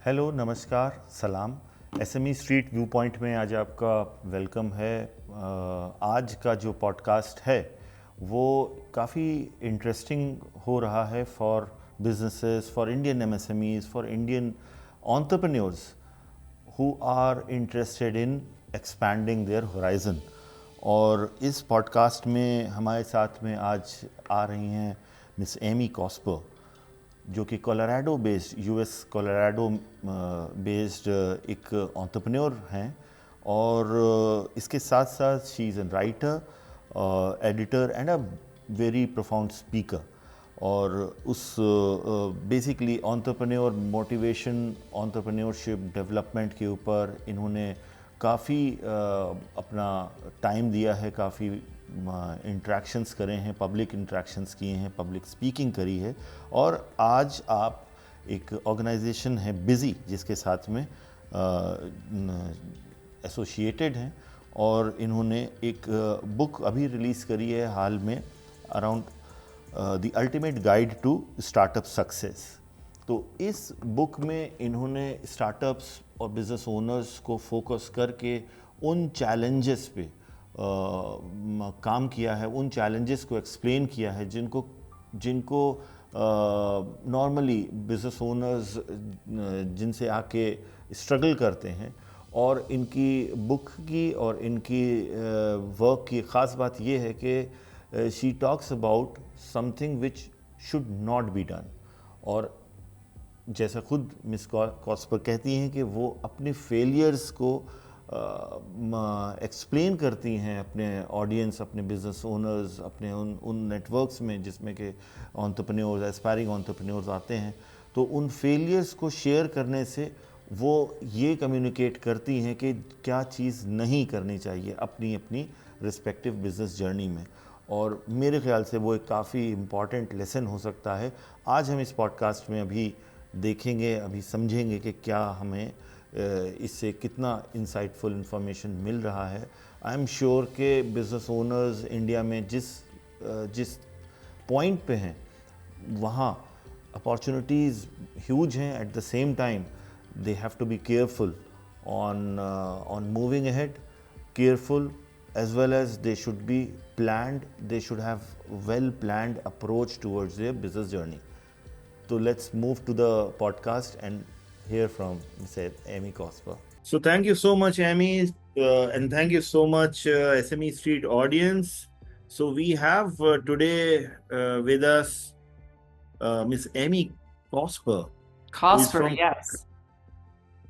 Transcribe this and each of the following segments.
Hello, नमस्कार, सलाम। SME street view point में आज आपका वेलकम है। आज का जो पॉडकास्ट है वो काफ़ी इंटरेस्टिंग हो रहा है for businesses, for Indian MSMEs, for Indian entrepreneurs who are interested in expanding their horizon। और इस पॉडकास्ट में हमारे साथ में आज आ रही हैं मिस एमी कॉस्पर, जो कि Colorado based, US Colorado based एक एंटरप्रेन्योर हैं। और इसके साथ साथ she is an writer, editor and a very profound speaker. और उस basically entrepreneur motivation, entrepreneurship development के ऊपर इन्होंने काफ़ी अपना टाइम दिया है, काफ़ी इंटरेक्शंस करे हैं, पब्लिक इंटरेक्शंस किए हैं, पब्लिक स्पीकिंग करी है। और आज आप एक ऑर्गेनाइजेशन है बिज़ी, जिसके साथ में एसोसिएटेड हैं, और इन्होंने एक बुक अभी रिलीज़ करी है हाल में, around the ultimate guide to startup success. तो इस बुक में इन्होंने स्टार्टअप्स और बिज़नेस ओनर्स को फोकस करके उन चैलेंजेस पे काम किया है, उन चैलेंजेस को एक्सप्लेन किया है जिनको नॉर्मली बिज़नेस ओनर्स जिनसे आके स्ट्रगल करते हैं। और इनकी बुक की और इनकी वर्क की ख़ास बात ये है कि she talks about something which should not be done. और जैसा खुद मिस कॉस्पर कहती हैं कि वो अपने फेलियर्स को एक्सप्लेन करती हैं अपने ऑडियंस, अपने बिजनेस ओनर्स, अपने उन नेटवर्क्स में जिसमें कि एंटरप्रेन्योर्स, एस्पायरिंग एंटरप्रेन्योर्स आते हैं। तो उन फेलियर्स को शेयर करने से वो ये कम्युनिकेट करती हैं कि क्या चीज़ नहीं करनी चाहिए अपनी अपनी रिस्पेक्टिव बिजनेस जर्नी में। और मेरे ख्याल से वो एक काफ़ी इम्पॉर्टेंट लेसन हो सकता है। आज हम इस पॉडकास्ट में अभी देखेंगे, अभी समझेंगे कि क्या हमें इससे कितना इंसाइटफुल इंफॉर्मेशन मिल रहा है। आई एम श्योर कि बिज़नेस ओनर्स इंडिया में जिस पॉइंट पे हैं वहाँ अपॉर्चुनिटीज़ ह्यूज हैं। At the same time they have to be careful on moving ahead, careful, as well as they should be planned. They should have well planned approach towards their business journey. So let's move to the podcast and hear from Ms. Amy Cosper. So thank you so much, Amy, and thank you so much, SME Street audience. So we have today with us Ms. Amy Cosper. Cosper, yes.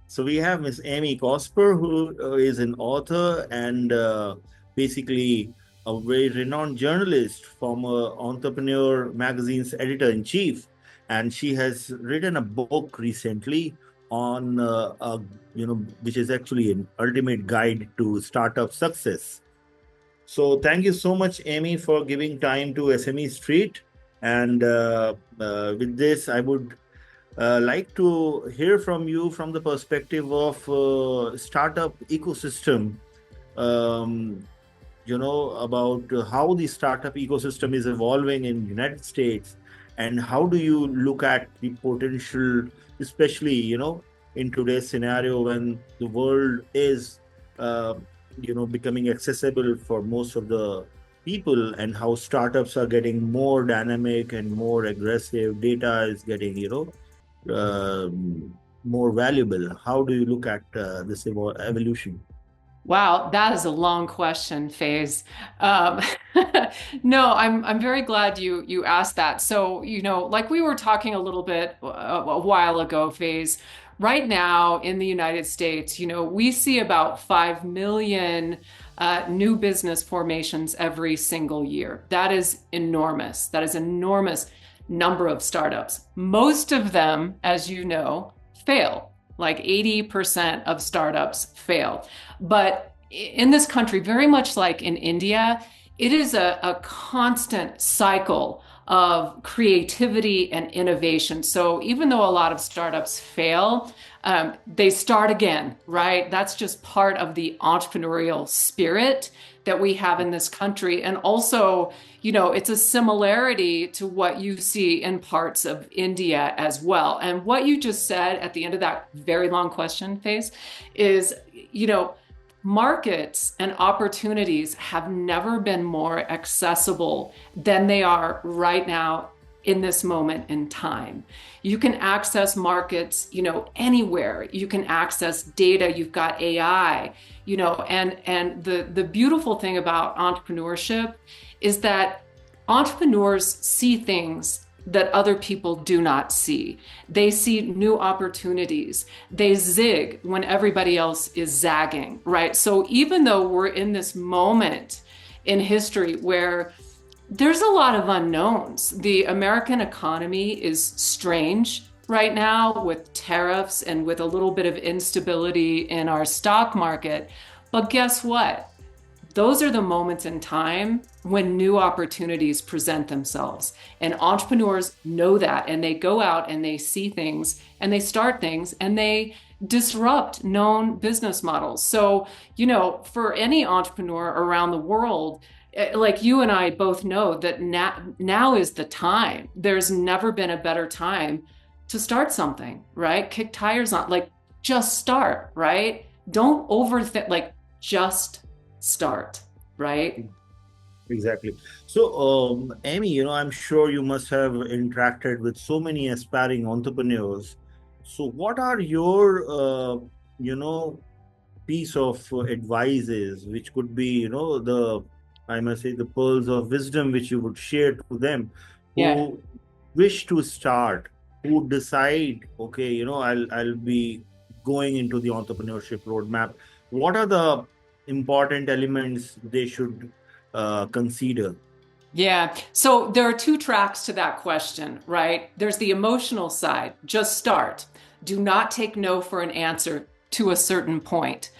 So we have Ms. Amy Cosper, who is an author and basically a very renowned journalist, former Entrepreneur magazine's editor-in-chief. And she has written a book recently on, which is actually an ultimate guide to startup success. So thank you so much, Amy, for giving time to SME Street. And with this, I would like to hear from you from the perspective of startup ecosystem, about how the startup ecosystem is evolving in the United States, and how do you look at the potential, especially, in today's scenario when the world is, becoming accessible for most of the people, and how startups are getting more dynamic and more aggressive. Data is getting, more valuable. How do you look at this evolution? Wow, that is a long question, Faze. No, I'm very glad you asked that. So, like we were talking a little bit a while ago, Faze, right now in the United States, we see about 5 million new business formations every single year. That is enormous. That is enormous number of startups. Most of them, as you know, fail. Like 80% of startups fail. But in this country, very much like in India, it is a constant cycle of creativity and innovation. So even though a lot of startups fail, they start again, right? That's just part of the entrepreneurial spirit that we have in this country. And also, it's a similarity to what you see in parts of India as well. And what you just said at the end of that very long question phase is, markets and opportunities have never been more accessible than they are right now in this moment in time. You can access markets, anywhere. You can access data. You've got AI, and the beautiful thing about entrepreneurship is that entrepreneurs see things that other people do not see. They see new opportunities. They zig when everybody else is zagging, right? So even though we're in this moment in history where there's a lot of unknowns, the American economy is strange right now with tariffs and with a little bit of instability in our stock market. But guess what? Those are the moments in time when new opportunities present themselves. And entrepreneurs know that, and they go out and they see things and they start things and they disrupt known business models. So, for any entrepreneur around the world, like you and I both know that now is the time. There's never been a better time to start something, right? Kick tires on, just start, right? Don't overthink, just start, right? Exactly. So, Amy, I'm sure you must have interacted with so many aspiring entrepreneurs. So, what are your, piece of advices, which could be, I must say, the pearls of wisdom which you would share to them Yeah. who wish to start, who decide, okay, I'll be going into the entrepreneurship roadmap. What are the important elements they should consider? Yeah. So there are two tracks to that question, right? There's the emotional side. Just start. Do not take no for an answer to a certain point.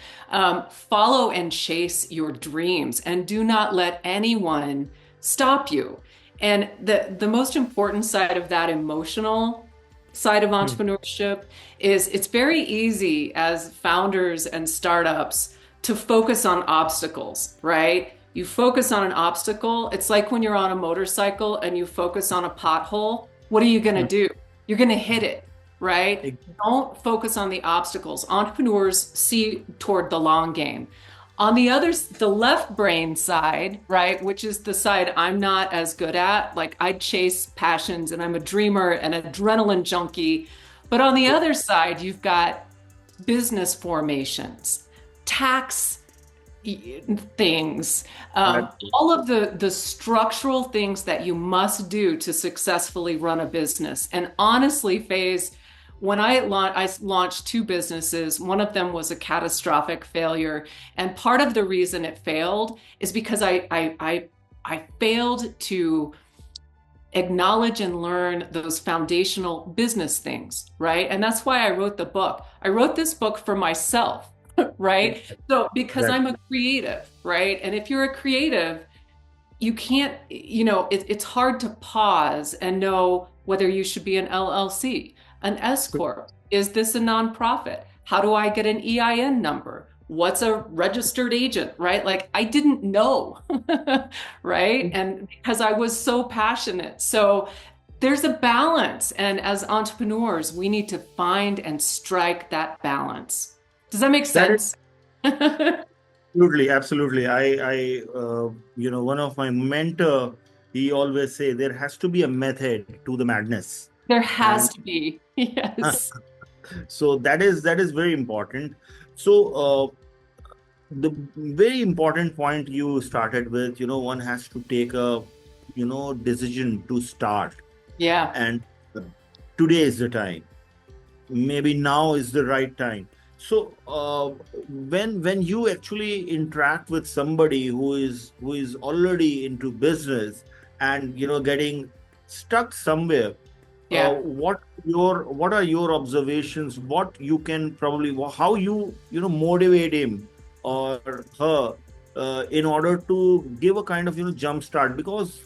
Follow and chase your dreams and do not let anyone stop you. And the most important side of that emotional side of entrepreneurship is it's very easy as founders and startups to focus on obstacles, right? You focus on an obstacle. It's like when you're on a motorcycle and you focus on a pothole. What are you going to do? You're going to hit it, right? Don't focus on the obstacles. Entrepreneurs see toward the long game. On the left brain side, right, which is the side I'm not as good at, I chase passions and I'm a dreamer and adrenaline junkie. But on the other side, you've got business formations, tax things, all of the structural things that you must do to successfully run a business. And honestly, Faze, when I launched two businesses, one of them was a catastrophic failure. And part of the reason it failed is because I failed to acknowledge and learn those foundational business things, right? And that's why I wrote the book. I wrote this book for myself, right? So because I'm a creative, right? And if you're a creative, you can't, it's hard to pause and know whether you should be an LLC, an S Corp. Is this a nonprofit? How do I get an EIN number? What's a registered agent, right? I didn't know, right? And because I was so passionate. So there's a balance. And as entrepreneurs, we need to find and strike that balance. Does that make sense? Absolutely, absolutely. I one of my mentor, he always say there has to be a method to the madness. There has to be, yes. So that is very important. So the very important point you started with, one has to take a, decision to start. Yeah. And today is the time. Maybe now is the right time. So when you actually interact with somebody who is already into business and getting stuck somewhere, what are your observations? What you can probably how you motivate him or her in order to give a kind of jump start? Because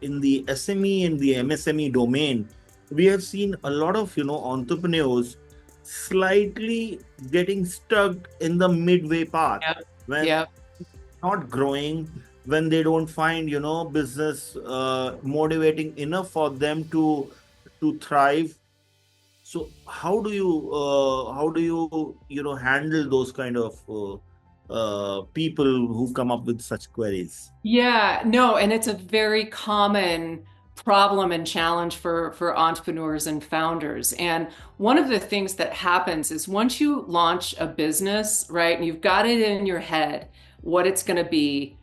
in the SME and the MSME domain, we have seen a lot of entrepreneurs slightly getting stuck in the midway path when not growing, when they don't find, business motivating enough for them to thrive. So how do you handle those kind of people who come up with such queries? Yeah, no, and it's a very common problem and challenge for entrepreneurs and founders. And one of the things that happens is once you launch a business, right, and you've got it in your head what it's going to be,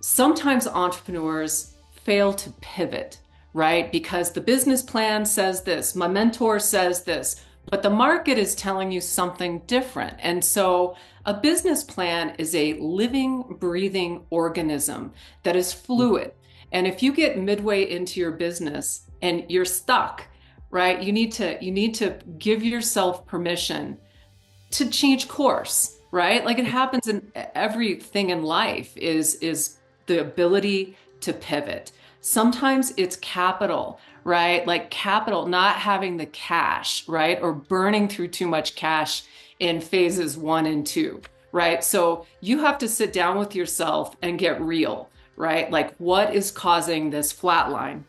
sometimes entrepreneurs fail to pivot, right? Because the business plan says this, my mentor says this, but the market is telling you something different. And so a business plan is a living, breathing organism that is fluid. And if you get midway into your business and you're stuck, right, you need to give yourself permission to change course, right? Like it happens in everything in life is the ability to pivot. Sometimes it's capital, right? Like capital, not having the cash, right? Or burning through too much cash in phases 1 and 2, right? So you have to sit down with yourself and get real, right? Like what is causing this flat line?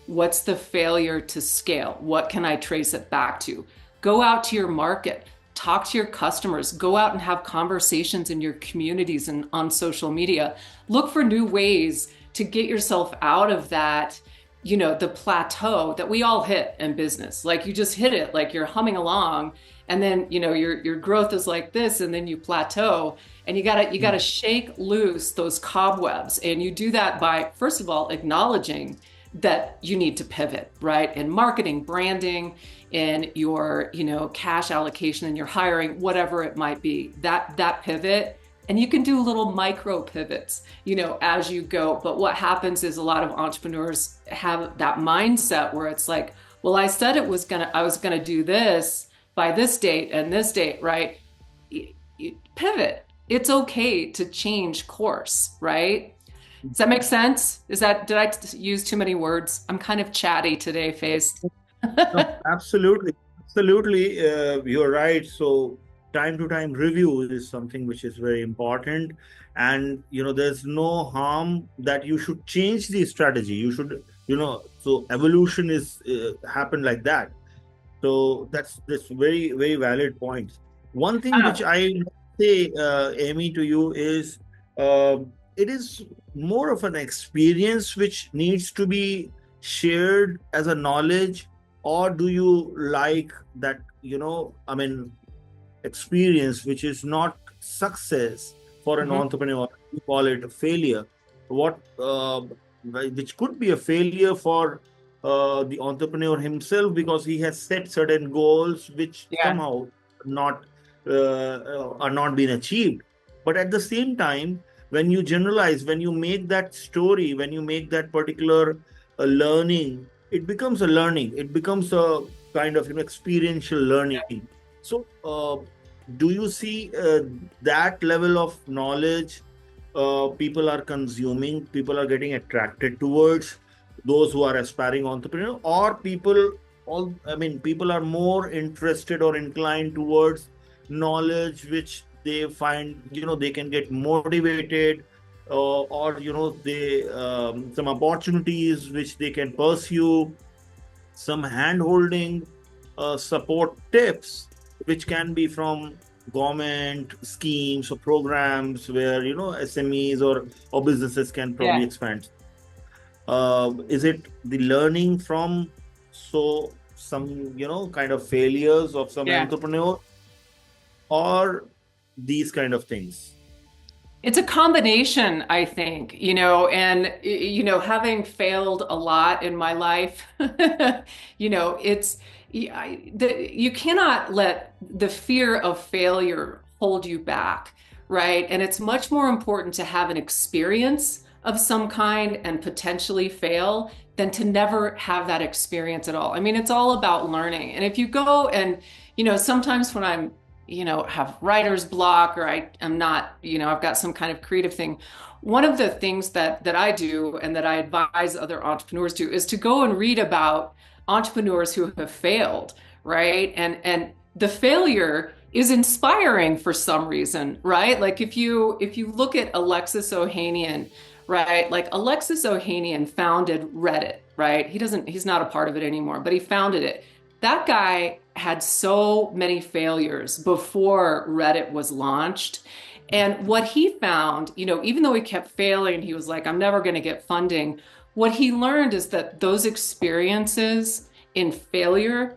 What's the failure to scale? What can I trace it back to? Go out to your market, talk to your customers, go out and have conversations in your communities and on social media. Look for new ways to get yourself out of that, the plateau that we all hit in business. Like you just hit it, like you're humming along, and then, your growth is like this, and then you plateau, and you gotta shake loose those cobwebs. And you do that by, first of all, acknowledging that you need to pivot, right? In marketing, branding, in your, cash allocation, and your hiring, whatever it might be, that pivot. And you can do little micro pivots, as you go. But what happens is a lot of entrepreneurs have that mindset where it's like, well, I said I was gonna do this by this date and this date, right? Pivot. It's okay to change course, right? Does that make sense? Did I use too many words? I'm kind of chatty today, Faith. No, absolutely. Absolutely. You're right. So time to time review is something which is very important. And, there's no harm that you should change the strategy. You should, so evolution is happen like that. So that's very, very valid point. One thing which I say, Amy, to you is uh, it is more of an experience which needs to be shared as a knowledge, or do you like that, I mean, experience which is not success for an entrepreneur, you call it a failure, what which could be a failure for the entrepreneur himself, because he has set certain goals which Yeah. somehow not are not being achieved. But at the same time, when you generalize, when you make that story, when you make that particular learning, it becomes a learning, it becomes a kind of experiential learning. So do you see that level of knowledge people are consuming, people are getting attracted towards, those who are aspiring entrepreneur, or people are more interested or inclined towards knowledge which they find, they can get motivated, or they some opportunities which they can pursue, some hand holding, support tips which can be from government schemes or programs where SMEs or businesses can probably expand. Is it the learning from some kind of failures of some entrepreneur, or these kind of things? It's a combination, I think, and, having failed a lot in my life, you cannot let the fear of failure hold you back, right? And it's much more important to have an experience of some kind and potentially fail than to never have that experience at all. I mean, it's all about learning. And if you go and, sometimes when I'm have writer's block, or I'm not, I've got some kind of creative thing. One of the things that I do and that I advise other entrepreneurs to is to go and read about entrepreneurs who have failed, right? And the failure is inspiring for some reason, right? Like if you look at Alexis Ohanian, right? Like Alexis Ohanian founded Reddit, right? He's not a part of it anymore, but he founded it. That guy had so many failures before Reddit was launched. And what he found, even though he kept failing, he was like, I'm never going to get funding. What he learned is that those experiences in failure,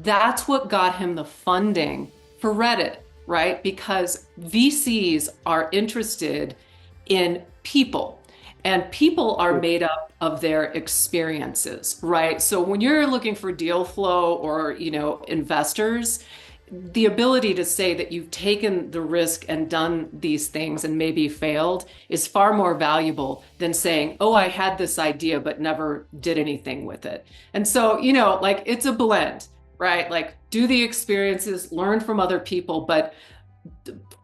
that's what got him the funding for Reddit, right? Because VCs are interested in people, and people are made up of their experiences, right? So when you're looking for deal flow or, investors, the ability to say that you've taken the risk and done these things and maybe failed is far more valuable than saying, oh, I had this idea but never did anything with it. And so, like it's a blend, right? Like do the experiences, learn from other people, but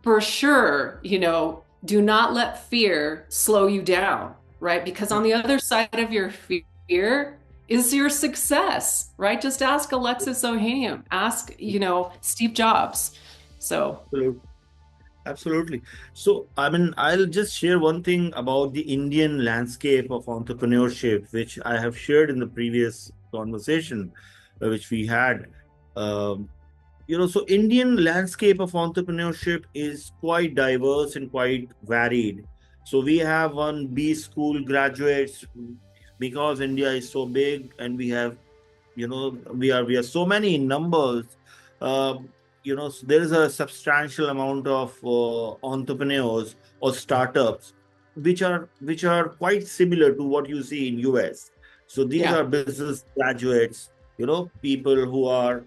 for sure, do not let fear slow you down, right? Because on the other side of your fear is your success, right? Just ask Alexis Ohanian, ask, Steve Jobs. So Absolutely. So, I mean, I'll just share one thing about the Indian landscape of entrepreneurship, which I have shared in the previous conversation, which we had. Um, so Indian landscape of entrepreneurship is quite diverse and quite varied. So we have one B school graduates because India is so big, and we have, we are so many in numbers. Uh, so there is a substantial amount of entrepreneurs or startups, which are quite similar to what you see in US. So these are business graduates, people who are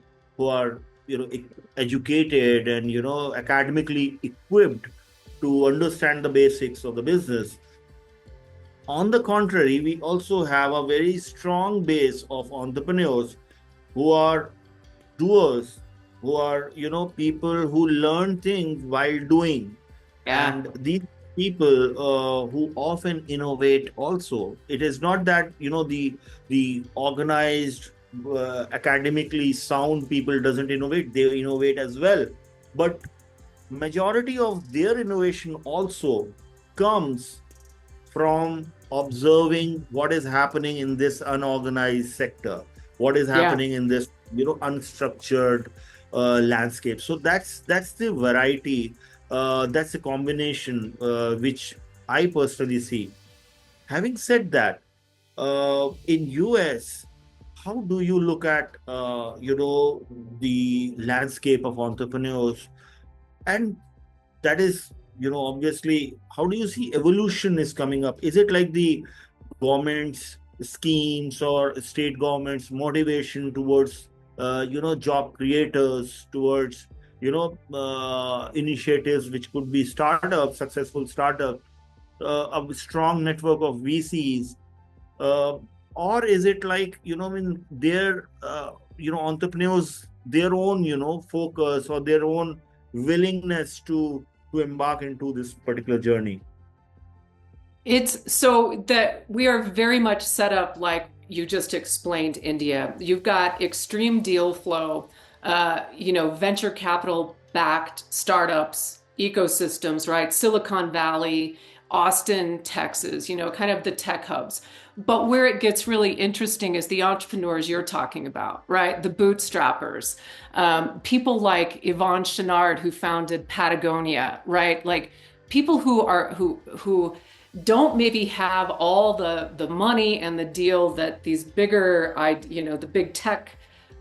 educated and academically equipped to understand the basics of the business. On the contrary, we also have a very strong base of entrepreneurs who are doers, who are people who learn things while doing. And these people who often innovate also. It is not that the organized academically sound people doesn't innovate, they innovate as well, but majority of their innovation also comes from observing what is happening in this unorganized sector, what is happening in this unstructured landscape. So that's the variety, that's the combination which I personally see. Having said that, in US, how do you look at the landscape of entrepreneurs? And that is, obviously, how do you see evolution is coming up? Is it like the government's schemes or state government's motivation towards job creators, towards initiatives which could be startups, successful startups, a strong network of VCs, or is it like their entrepreneurs, their own focus or their own willingness to embark into this particular journey? It's so that we are very much set up like you just explained, India. You've got extreme deal flow, venture capital backed startups, ecosystems, right? Silicon Valley, Austin, Texas, kind of the tech hubs. But where it gets really interesting is the entrepreneurs you're talking about, right? The bootstrappers, people like Yvon Chouinard, who founded Patagonia, right? Like people who don't maybe have all the money and the deal that these bigger, the big tech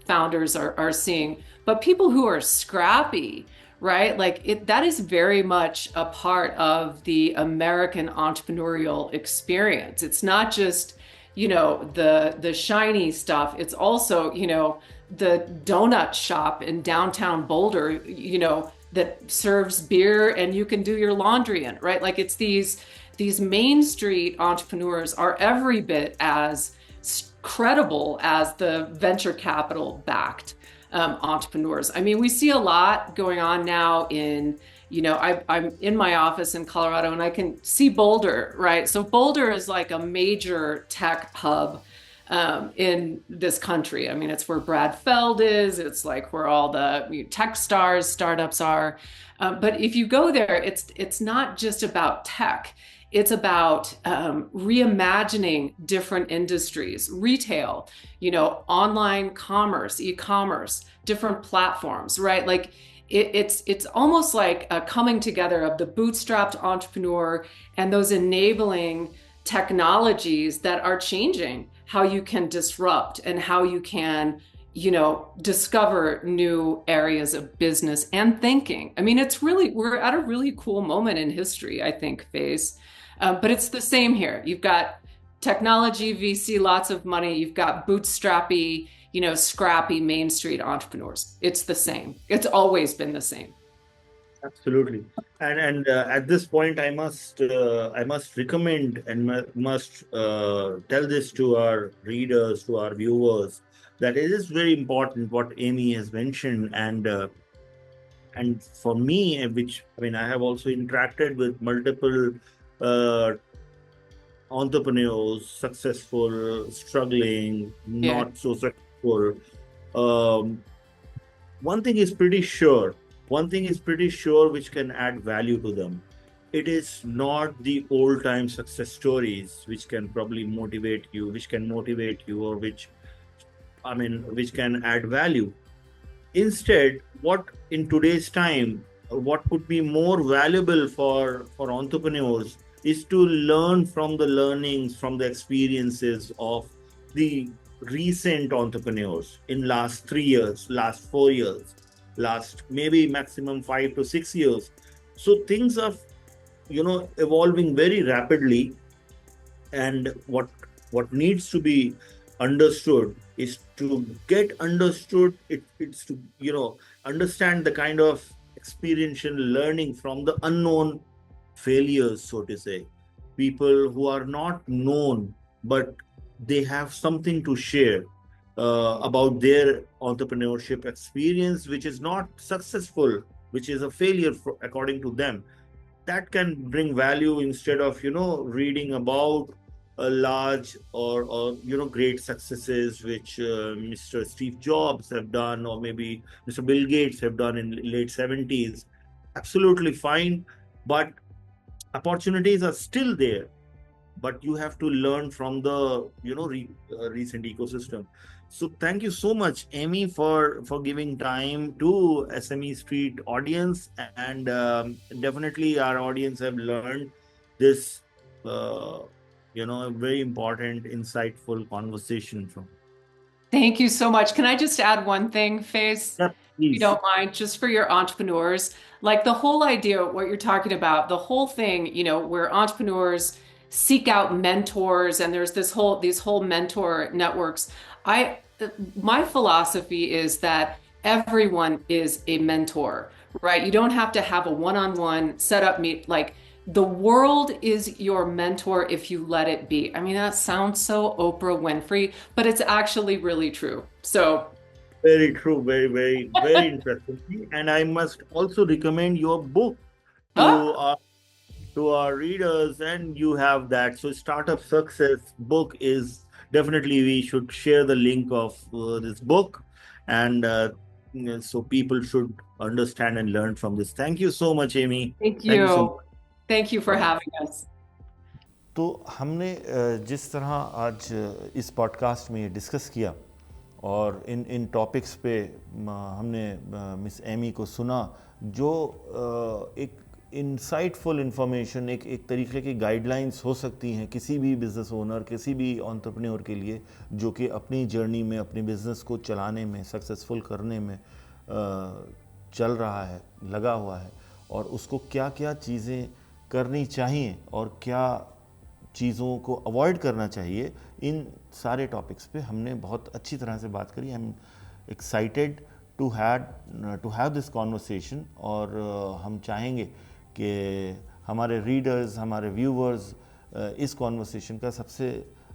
founders are seeing, but people who are scrappy, right? Like that is very much a part of the American entrepreneurial experience. It's not just, the shiny stuff. It's also, the donut shop in downtown Boulder, that serves beer and you can do your laundry in, right? Like it's these Main Street entrepreneurs are every bit as credible as the venture capital backed entrepreneurs. I mean, we see a lot going on now in, I'm in my office in Colorado and I can see Boulder, right? So Boulder is like a major tech hub. in this country. I mean, it's where Brad Feld is. It's like where all the tech stars, startups are. But if you go there, it's not just about tech. It's about reimagining different industries, retail, online commerce, e-commerce, different platforms, right? Like it's almost like a coming together of the bootstrapped entrepreneur and those enabling technologies that are changing how you can disrupt and how you can discover new areas of business and thinking. I mean, we're at a really cool moment in history, I think, Faze. But it's the same here. You've got technology, VC, lots of money. You've got bootstrappy, scrappy Main Street entrepreneurs. It's the same. It's always been the same. Absolutely. And at this point, I must recommend and must tell this to our readers, to our viewers, that it is very important what Amy has mentioned. And for me, I have also interacted with multiple entrepreneurs, successful, struggling, not so successful. One thing is pretty sure, which can add value to them. It is not the old time success stories which can probably motivate you, or which can add value. Instead, what in today's time, what could be more valuable for entrepreneurs is to learn from the learnings, from the experiences of the recent entrepreneurs in last 3 years, last 4 years, last maybe maximum 5 to 6 years. So things are, evolving very rapidly, and what needs to be understood is to get understood. It's to understand the kind of experiential learning from the unknown failures, so to say. People who are not known, but they have something to share about their entrepreneurship experience, which is not successful, which is a failure according to them. That can bring value instead of reading about a large or great successes which Mr. Steve Jobs have done, or maybe Mr. Bill Gates have done in late 70s. Absolutely fine, but opportunities are still there. But you have to learn from the recent ecosystem. So thank you so much, Amy, for giving time to SME Street audience, and definitely our audience have learned this a very important, insightful conversation from. Thank you so much. Can I just add one thing, Faze? Yep, if you don't mind, just for your entrepreneurs, like the whole idea, what you're talking about, the whole thing, where entrepreneurs seek out mentors, and there's these whole mentor networks. My philosophy is that everyone is a mentor, right? You don't have to have a one-on-one setup meet. Like, the world is your mentor if you let it be. I mean, that sounds so Oprah Winfrey, but it's actually really true. So very true, very, very, very interesting. And I must also recommend your book to our readers, and you have that. So Startup Success book is definitely, we should share the link of this book, and so people should understand and learn from this. Thank you so much, Amy. Thank you so much. Thank you for having us. तो हमने जिस तरह आज इस podcast में discuss किया, और इन topics पे हमने मिस एमी को सुना, जो एक इंसाइटफुल इंफॉर्मेशन, एक तरीके की गाइडलाइंस हो सकती हैं किसी भी बिज़नेस ओनर, किसी भी एंटरप्रेन्योर के लिए, जो कि अपनी जर्नी में, अपने बिज़नेस को चलाने में, सक्सेसफुल करने में चल रहा है, लगा हुआ है, और उसको क्या क्या चीज़ें करनी चाहिए और क्या चीज़ों को अवॉइड करना चाहिए। इन सारे टॉपिक्स पे हमने बहुत अच्छी तरह से बात करी। I am excited to have this conversation, और हम चाहेंगे कि हमारे रीडर्स, हमारे व्यूवर्स इस कॉन्वर्सेशन का सबसे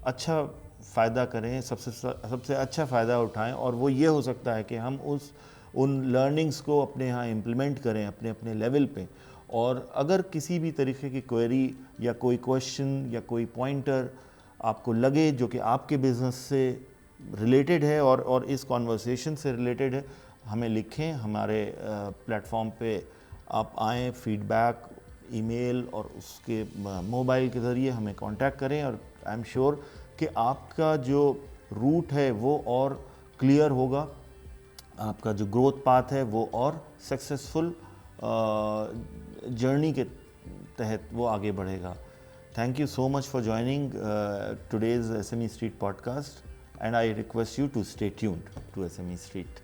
अच्छा फ़ायदा करें, सबसे अच्छा फ़ायदा उठाएं, और वो ये हो सकता है कि हम उन लर्निंग्स को अपने यहाँ इम्प्लीमेंट करें अपने अपने लेवल पे। और अगर किसी भी तरीके की क्वेरी या कोई क्वेश्चन या कोई पॉइंटर آپ کو لگے جو کہ آپ کے بزنس سے ریلیٹڈ ہے اور اس کانورسیشن سے ریلیٹڈ ہے, ہمیں لکھیں, ہمارے پلیٹ فارم پہ آپ آئیں, فیڈ بیک ای میل اور اس کے موبائل کے ذریعے ہمیں کانٹیکٹ کریں, اور آئی ایم شیور کہ آپ کا جو روٹ ہے وہ اور کلیئر ہوگا, آپ کا جو گروتھ پاتھ ہے وہ اور سکسیزفل جرنی کے تحت وہ آگے بڑھے گا. Thank you so much for joining today's SME Street podcast, and I request you to stay tuned to SME Street.